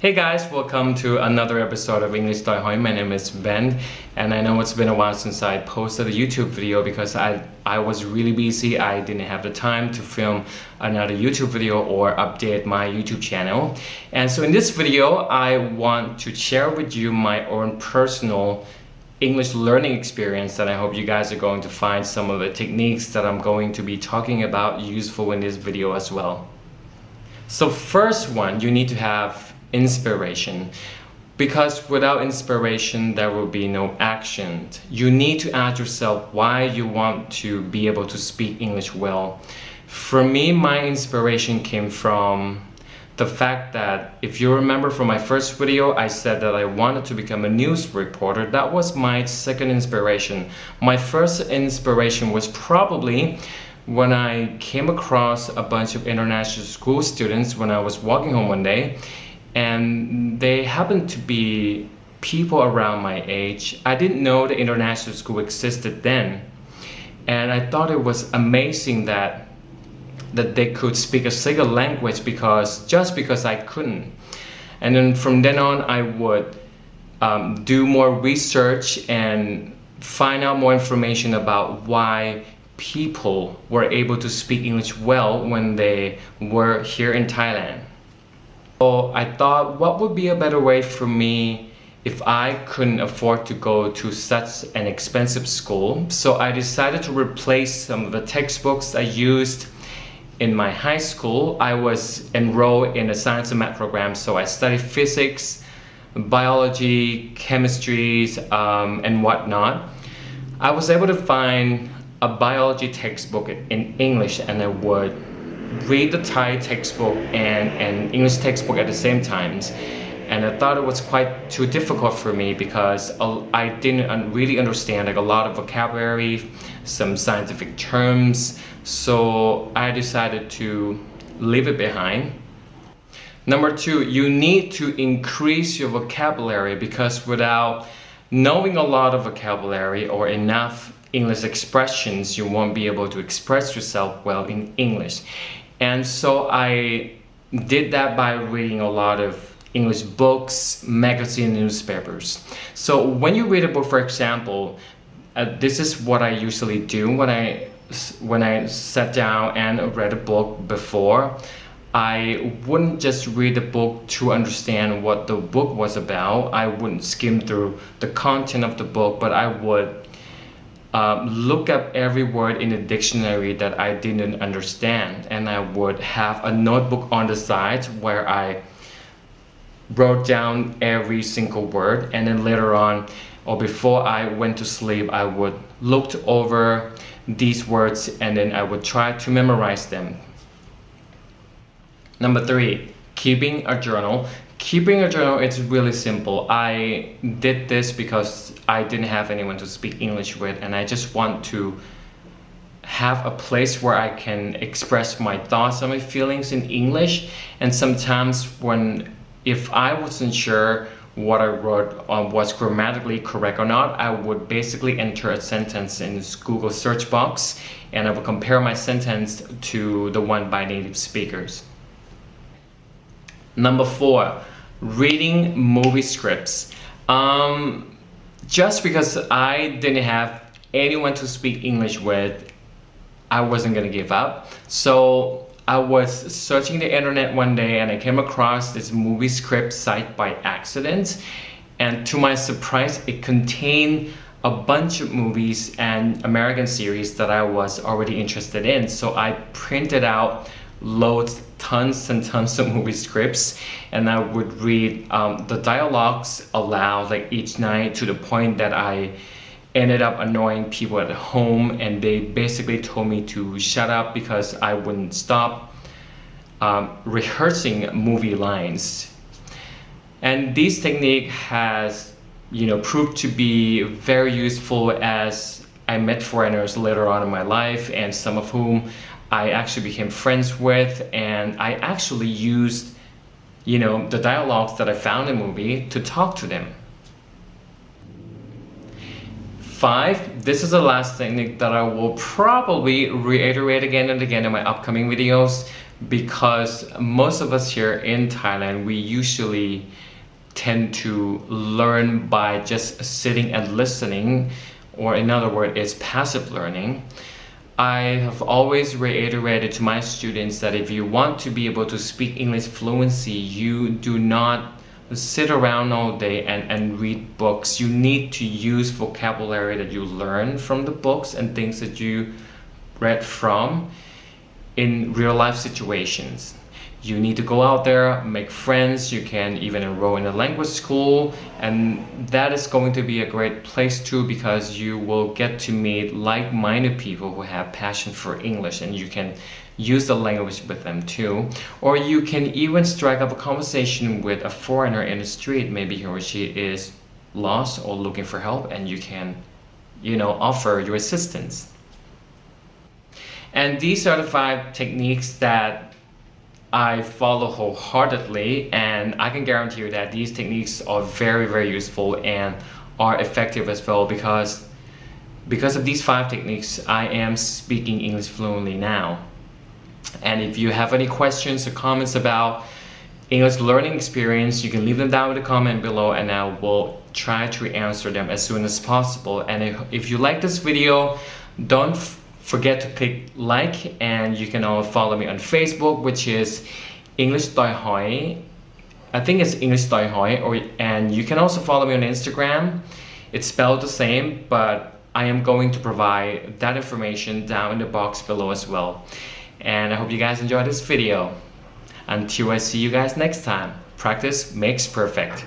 Hey guys, welcome to another episode of Englishtoihoi. My name is Ben, and I know it's been a while since I posted a YouTube video because I was really busy. I didn't have the time to film another YouTube video or update my YouTube channel. And so in this video, I want to share with you my own personal English learning experience, and I hope you guys are going to find some of the techniques that I'm going to be talking about useful in this video as well. So first one, you need to have inspiration, because without inspiration there will be no action. You need to ask yourself why you want to be able to speak English well. For me, my inspiration came from the fact that, if you remember from my first video, I said that I wanted to become a news reporter. That was my second inspiration. My first inspiration was probably when I came across a bunch of international school students when I was walking home one day, and they happened to be people around my age. I didn't know the international school existed then, and I thought it was amazing that they could speak a single language just because I couldn't. And then from then on, I would do more research and find out more information about why people were able to speak English well when they were here in Thailand. So I thought, what would be a better way for me if I couldn't afford to go to such an expensive school? So I decided to replace some of the textbooks I used in my high school. I was enrolled in a science and math program, so I studied physics, biology, chemistry, and whatnot. I was able to find a biology textbook in English, and I would read the Thai textbook and English textbook at the same times. And I thought it was quite too difficult for me because I didn't really understand like a lot of vocabulary, some scientific terms. So I decided to leave it behind. Number two, you need to increase your vocabulary, because without knowing a lot of vocabulary or enough English expressions, you won't be able to express yourself well in English. And so I did that by reading a lot of English books, magazines, newspapers. So when you read a book, for example, this is what I usually do when I sat down and read a book before. I wouldn't just read the book to understand what the book was about. I wouldn't skim through the content of the book, but I would look up every word in the dictionary that I didn't understand, and I would have a notebook on the side where I wrote down every single word, and then later on, or before I went to sleep, I would look over these words and then I would try to memorize them. Number three, keeping a journal. Keeping a journal, it's really simple. I did this because I didn't have anyone to speak English with, and I just want to have a place where I can express my thoughts and my feelings in English. And sometimes if I wasn't sure what I wrote was grammatically correct or not, I would basically enter a sentence in this Google search box, and I would compare my sentence to the one by native speakers. Number four, reading movie scripts. Just because I didn't have anyone to speak English with, I wasn't gonna give up. So I was searching the internet one day and I came across this movie script site by accident, and to my surprise, it contained a bunch of movies and American series that I was already interested in. So I printed out tons and tons of movie scripts, and I would read the dialogues aloud like each night, to the point that I ended up annoying people at home, and they basically told me to shut up because I wouldn't stop rehearsing movie lines. And this technique has proved to be very useful, as I met foreigners later on in my life, and some of whom I actually became friends with, and I actually used the dialogues that I found in the movie to talk to them. 5, this is the last technique that I will probably reiterate again and again in my upcoming videos, because most of us here in Thailand, we usually tend to learn by just sitting and listening, or in other words, it's passive learning. I have always reiterated to my students that if you want to be able to speak English fluency, you do not sit around all day and read books. You need to use vocabulary that you learn from the books and things that you read from in real life situations. You need to go out there, make friends. You can even enroll in a language school, and that is going to be a great place too, because you will get to meet like-minded people who have passion for English, and you can use the language with them too. Or you can even strike up a conversation with a foreigner in the street. Maybe he or she is lost or looking for help, and you can, offer your assistance. And these are the 5 techniques that I follow wholeheartedly, and I can guarantee you that these techniques are very, very useful and are effective as well, because of these 5 techniques, I am speaking English fluently now. And if you have any questions or comments about English learning experience, you can leave them down in the comment below, and I will try to answer them as soon as possible. And if you like this video, don't forget to click like, and you can also follow me on Facebook, which is Englishtoihoi. I think it's Englishtoihoi, and you can also follow me on Instagram. It's spelled the same, but I am going to provide that information down in the box below as well. And I hope you guys enjoyed this video. Until I see you guys next time, practice makes perfect.